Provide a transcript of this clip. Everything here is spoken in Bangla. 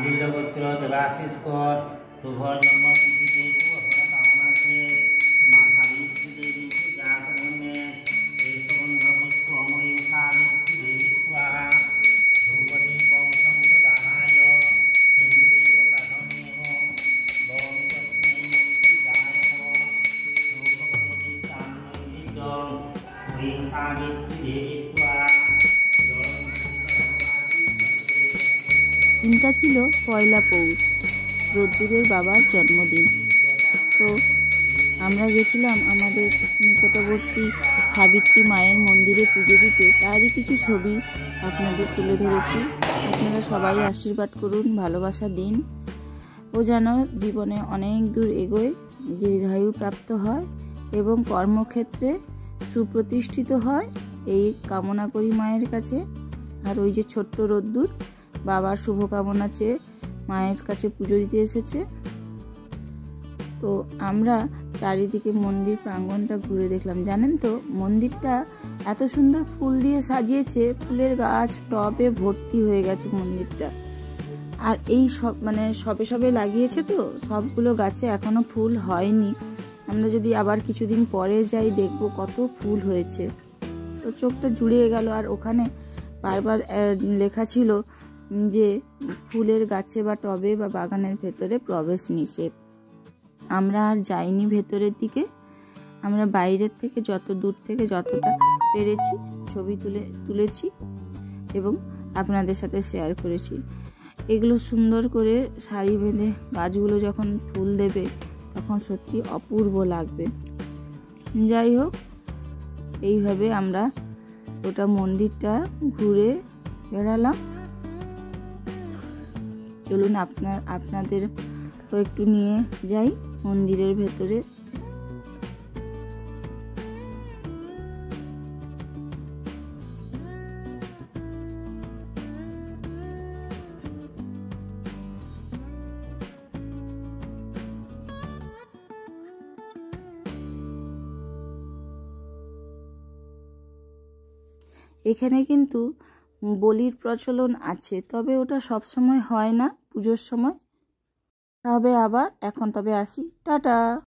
মান্ডিল্যগোত্র দেবাশিস কর শুভ জন্মতিথিতে শুভ কামনাতে মা সাবিত্রী দেবী পূজা করণে এই সুগন্ধ পুষ্প অময়ী সাবিত্রী দেবী স্বাহা ধ্রুপদী বংশং দানায় সিন্ধুরেব প্রাধন্যেহ ভবমি তস্मै পূজায় রূপগতি সান্নিধ্যং অময়ী সাবিত্রী দেবী স্বাহা। দিনটা ছিল পয়লা পৌষ, রোদ্দুরের বাবার জন্মদিন। তো আমরা গেছিলাম আমাদের নিকটবর্তী সাবিত্রী মায়ের মন্দিরে পুজো দিতে, তারই কিছু ছবি আপনাদের তুলে ধরেছি। আপনারা সবাই আশীর্বাদ করুন, ভালোবাসা দিন, ও যেন জীবনে অনেক দূর এগোয়, দীর্ঘায়ু প্রাপ্ত হয় এবং কর্মক্ষেত্রে সুপ্রতিষ্ঠিত হয়, এই কামনা করি মায়ের কাছে। আর ওই যে ছোট্ট রোদ্দুর বাবার শুভকামনা চেয়ে মায়ের কাছে পুজো দিতে এসেছে। তো আমরা চারিদিকে মন্দির প্রাঙ্গণটা ঘুরে দেখলাম। জানেন তো, মন্দিরটা এত সুন্দর ফুল দিয়ে সাজিয়েছে, ফুলের গাছ টবে ভর্তি হয়ে গেছে মন্দিরটা। আর এই সব সবে সবে লাগিয়েছে, তো সবগুলো গাছে এখনো ফুল হয়নি। আমরা যদি আবার কিছুদিন পরে যাই দেখবো কত ফুল হয়েছে। তো চোখটা জুড়িয়ে গেল। আর ওখানে বারবার লেখা ছিল যে ফুলের গাছে বা টবে বা বাগানের ভেতরে প্রবেশ নিষেধ। আমরা আর যাইনি ভেতরের দিকে। আমরা বাইরের থেকে যত দূর থেকে যতটা পেরেছি ছবি তুলেছি এবং আপনাদের সাথে শেয়ার করেছি। এগুলো সুন্দর করে সারি বেঁধে গাছগুলো যখন ফুল দেবে তখন সত্যি অপূর্ব লাগবে। যাই হোক, এইভাবে আমরা ওটা মন্দিরটা ঘুরে বেড়ালাম। চলুন আপনাদের একটু নিয়ে যাই মন্দিরের ভেতরে। এখানে কিন্তু বলির প্রচলন আছে, তবে ওটা সব সময় হয় না, পুজোর সময়। তবে আবার এখন তবে আসি, টাটা।